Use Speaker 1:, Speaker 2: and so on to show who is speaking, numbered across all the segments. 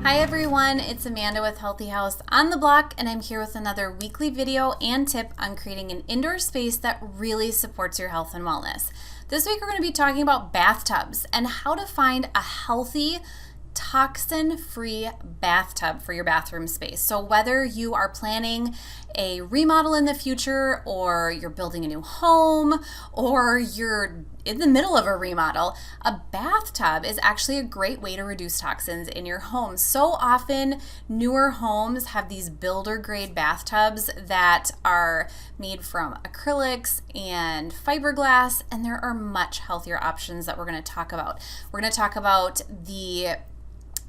Speaker 1: Hi everyone, it's Amanda with Healthy House on the Block, and I'm here with another weekly video and tip on creating an indoor space that really supports your health and wellness. This week we're going to be talking about bathtubs and how to find a healthy, toxin-free bathtub for your bathroom space. So whether you are planning a remodel in the future, or you're building a new home, or you're in the middle of a remodel, a bathtub is actually a great way to reduce toxins in your home. So often newer homes have these builder grade bathtubs that are made from acrylics and fiberglass, and there are much healthier options that we're going to talk about. We're going to talk about the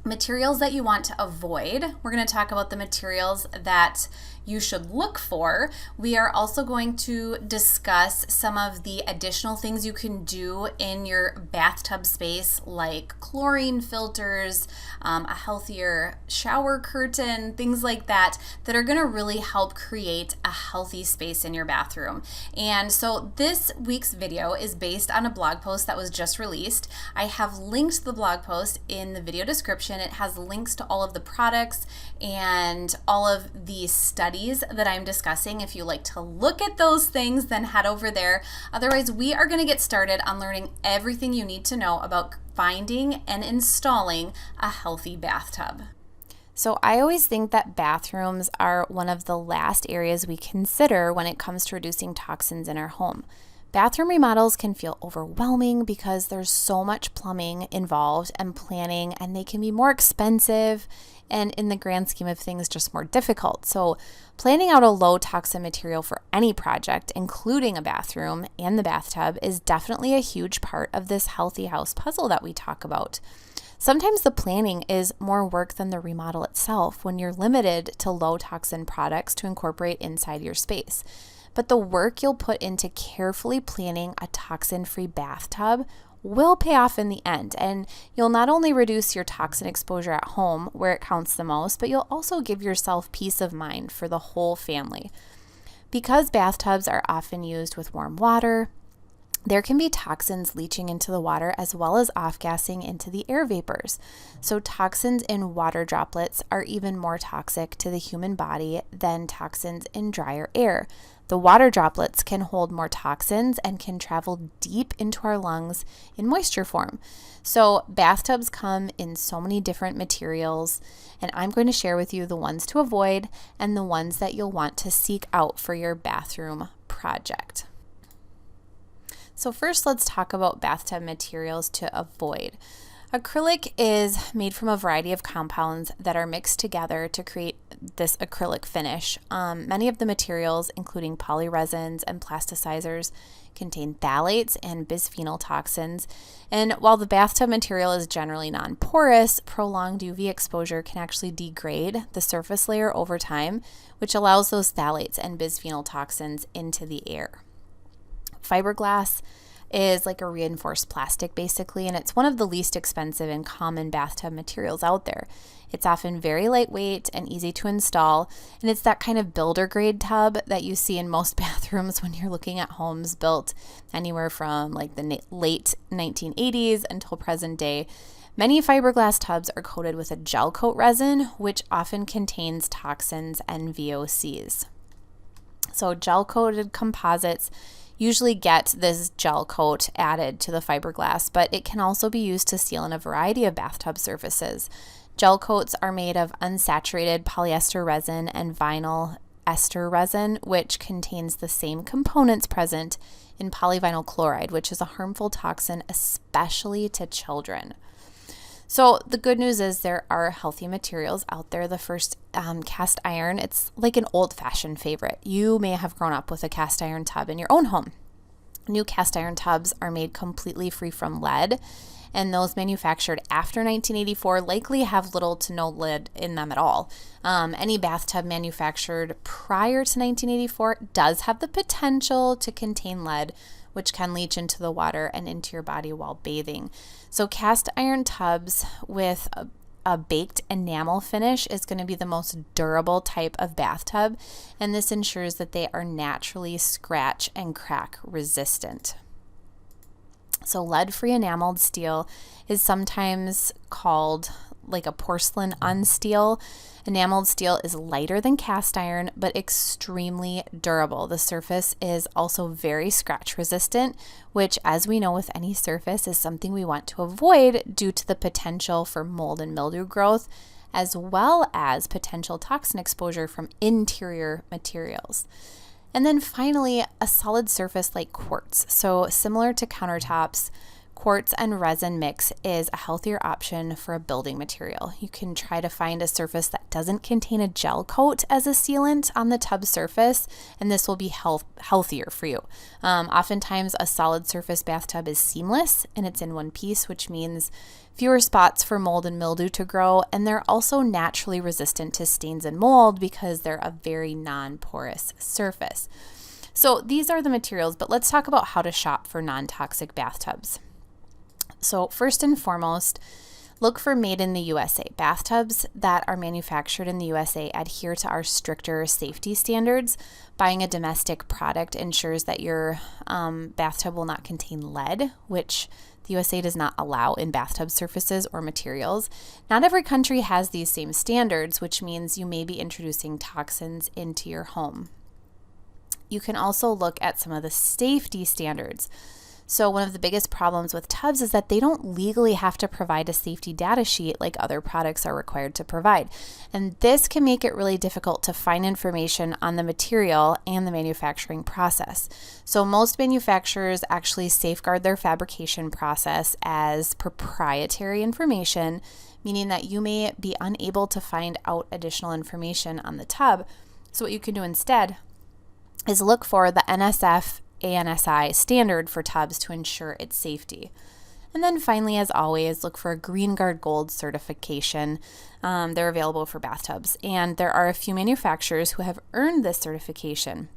Speaker 1: materials that you want to avoid. We're going to talk about the materials that you should look for. We are also going to discuss some of the additional things you can do in your bathtub space, like chlorine filters, a healthier shower curtain, things like that, that are going to really help create a healthy space in your bathroom. And so this week's video is based on a blog post that was just released. I have linked the blog post in the video description. It has links to all of the products and all of the studies that I'm discussing. If you like to look at those things, then head over there. Otherwise, we are going to get started on learning everything you need to know about finding and installing a healthy bathtub. So I always think that bathrooms are one of the last areas we consider when it comes to reducing toxins in our home. Bathroom remodels can feel overwhelming because there's so much plumbing involved and planning, and they can be more expensive and, in the grand scheme of things, just more difficult. So planning out a low toxin material for any project, including a bathroom and the bathtub, is definitely a huge part of this healthy house puzzle that we talk about. Sometimes the planning is more work than the remodel itself when you're limited to low toxin products to incorporate inside your space. But the work you'll put into carefully planning a toxin-free bathtub will pay off in the end, and you'll not only reduce your toxin exposure at home, where it counts the most, but you'll also give yourself peace of mind for the whole family. Because bathtubs are often used with warm water, there can be toxins leaching into the water as well as off-gassing into the air vapors. So toxins in water droplets are even more toxic to the human body than toxins in drier air. The water droplets can hold more toxins and can travel deep into our lungs in moisture form. So bathtubs come in so many different materials, and I'm going to share with you the ones to avoid and the ones that you'll want to seek out for your bathroom project. So first, let's talk about bathtub materials to avoid. Acrylic is made from a variety of compounds that are mixed together to create this acrylic finish. Many of the materials, including polyresins and plasticizers, contain phthalates and bisphenol toxins. And while the bathtub material is generally non-porous, prolonged UV exposure can actually degrade the surface layer over time, which allows those phthalates and bisphenol toxins into the air. Fiberglass is like a reinforced plastic basically, and it's one of the least expensive and common bathtub materials out there. It's often very lightweight and easy to install, and it's that kind of builder grade tub that you see in most bathrooms when you're looking at homes built anywhere from like the late 1980s until present day. Many fiberglass tubs are coated with a gel coat resin, which often contains toxins and VOCs. So gel coated composites usually get this gel coat added to the fiberglass, but it can also be used to seal in a variety of bathtub surfaces. Gel coats are made of unsaturated polyester resin and vinyl ester resin, which contains the same components present in polyvinyl chloride, which is a harmful toxin, especially to children. So the good news is there are healthy materials out there. The first, cast iron, it's like an old-fashioned favorite. You may have grown up with a cast iron tub in your own home. New cast iron tubs are made completely free from lead, and those manufactured after 1984 likely have little to no lead in them at all. Any bathtub manufactured prior to 1984 does have the potential to contain lead, which can leach into the water and into your body while bathing. So cast iron tubs with a baked enamel finish is going to be the most durable type of bathtub, and this ensures that they are naturally scratch and crack resistant. So lead-free enameled steel is sometimes called like a porcelain unsteel. Enameled steel is lighter than cast iron, but extremely durable. The surface is also very scratch resistant, which, as we know with any surface, is something we want to avoid due to the potential for mold and mildew growth, as well as potential toxin exposure from interior materials. And then finally, a solid surface like quartz. So similar to countertops, quartz and resin mix is a healthier option for a building material. You can try to find a surface that doesn't contain a gel coat as a sealant on the tub surface, and this will be healthier for you. Oftentimes, a solid surface bathtub is seamless and it's in one piece, which means fewer spots for mold and mildew to grow, and they're also naturally resistant to stains and mold because they're a very non-porous surface. So these are the materials, but let's talk about how to shop for non-toxic bathtubs. So first and foremost, look for made in the USA. Bathtubs that are manufactured in the USA adhere to our stricter safety standards. Buying a domestic product ensures that your bathtub will not contain lead, which the USA does not allow in bathtub surfaces or materials. Not every country has these same standards, which means you may be introducing toxins into your home. You can also look at some of the safety standards. So one of the biggest problems with tubs is that they don't legally have to provide a safety data sheet like other products are required to provide. And this can make it really difficult to find information on the material and the manufacturing process. So most manufacturers actually safeguard their fabrication process as proprietary information, meaning that you may be unable to find out additional information on the tub. So what you can do instead is look for the NSF ANSI standard for tubs to ensure its safety. And then finally, as always, look for a Green Guard Gold certification. They're available for bathtubs, and there are a few manufacturers who have earned this certification.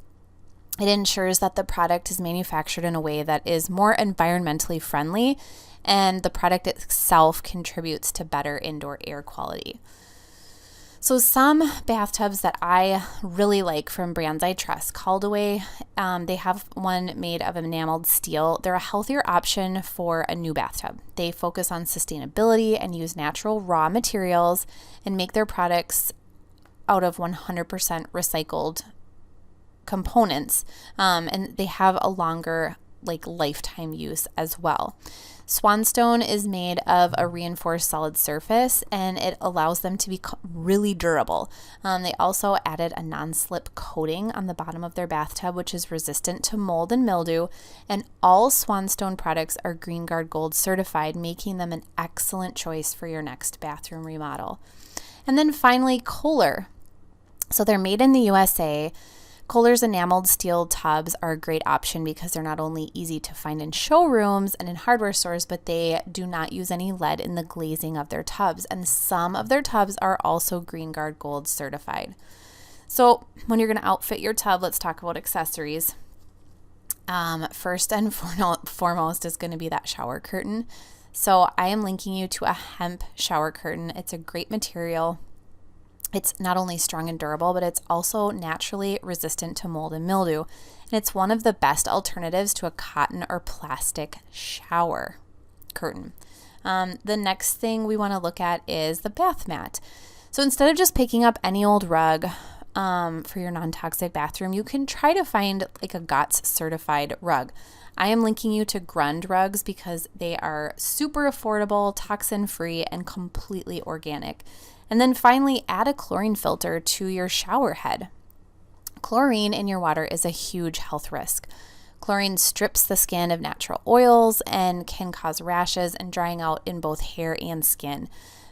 Speaker 1: It ensures that the product is manufactured in a way that is more environmentally friendly, and the product itself contributes to better indoor air quality. So some bathtubs that I really like from brands I trust, Caldaway, they have one made of enameled steel. They're a healthier option for a new bathtub. They focus on sustainability and use natural raw materials and make their products out of 100% recycled components. And they have a longer lifetime use as well. Swanstone is made of a reinforced solid surface, and it allows them to be really durable. They also added a non-slip coating on the bottom of their bathtub, which is resistant to mold and mildew, and all Swanstone products are Green Guard Gold certified, making them an excellent choice for your next bathroom remodel. And then finally, Kohler. So they're made in the USA. Kohler's enameled steel tubs are a great option because they're not only easy to find in showrooms and in hardware stores, but they do not use any lead in the glazing of their tubs. And some of their tubs are also Green Guard Gold certified. So when you're going to outfit your tub, let's talk about accessories. First and foremost is going to be that shower curtain. So I am linking you to a hemp shower curtain. It's a great material. It's not only strong and durable, but it's also naturally resistant to mold and mildew. And it's one of the best alternatives to a cotton or plastic shower curtain. The next thing we want to look at is the bath mat. So instead of just picking up any old rug for your non-toxic bathroom, you can try to find a GOTS certified rug. I am linking you to Grund rugs because they are super affordable, toxin-free, and completely organic. And then finally, add a chlorine filter to your shower head. Chlorine in your water is a huge health risk. Chlorine strips the skin of natural oils and can cause rashes and drying out in both hair and skin.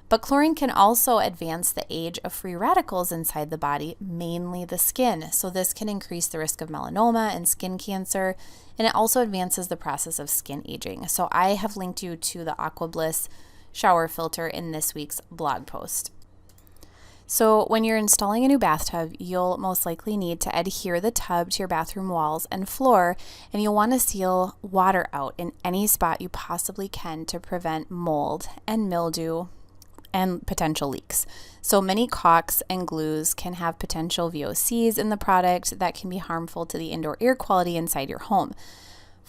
Speaker 1: But chlorine can also advance the age of free radicals inside the body, mainly the skin. So this can increase the risk of melanoma and skin cancer, and it also advances the process of skin aging. So I have linked you to the AquaBliss shower filter in this week's blog post. So when you're installing a new bathtub, you'll most likely need to adhere the tub to your bathroom walls and floor, and you'll want to seal water out in any spot you possibly can to prevent mold and mildew and potential leaks. So many caulks and glues can have potential VOCs in the product that can be harmful to the indoor air quality inside your home.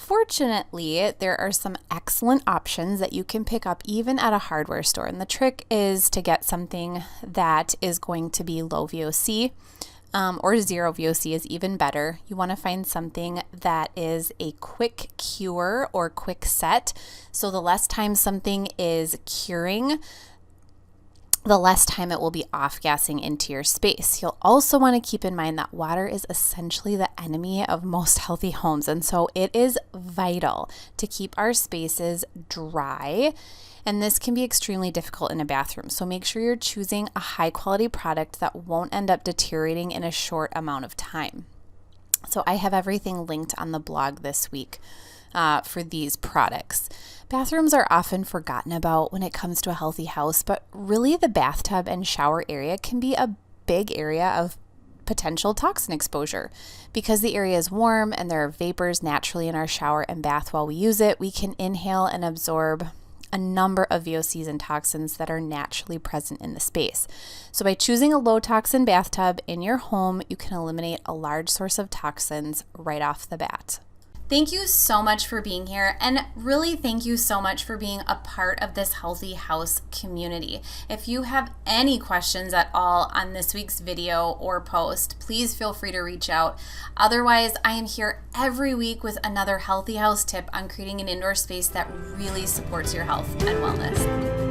Speaker 1: Fortunately, there are some excellent options that you can pick up even at a hardware store. And the trick is to get something that is going to be low VOC, or zero VOC is even better. You want to find something that is a quick cure or quick set. So the less time something is curing, the less time it will be off-gassing into your space. You'll also want to keep in mind that water is essentially the enemy of most healthy homes. And so it is vital to keep our spaces dry. And this can be extremely difficult in a bathroom. So make sure you're choosing a high-quality product that won't end up deteriorating in a short amount of time. So I have everything linked on the blog this week for these products. Bathrooms are often forgotten about when it comes to a healthy house, but really the bathtub and shower area can be a big area of potential toxin exposure. Because the area is warm and there are vapors naturally in our shower and bath while we use it, we can inhale and absorb a number of VOCs and toxins that are naturally present in the space. So by choosing a low toxin bathtub in your home, you can eliminate a large source of toxins right off the bat. Thank you so much for being here, and really thank you so much for being a part of this Healthy House community. If you have any questions at all on this week's video or post, please feel free to reach out. Otherwise, I am here every week with another Healthy House tip on creating an indoor space that really supports your health and wellness.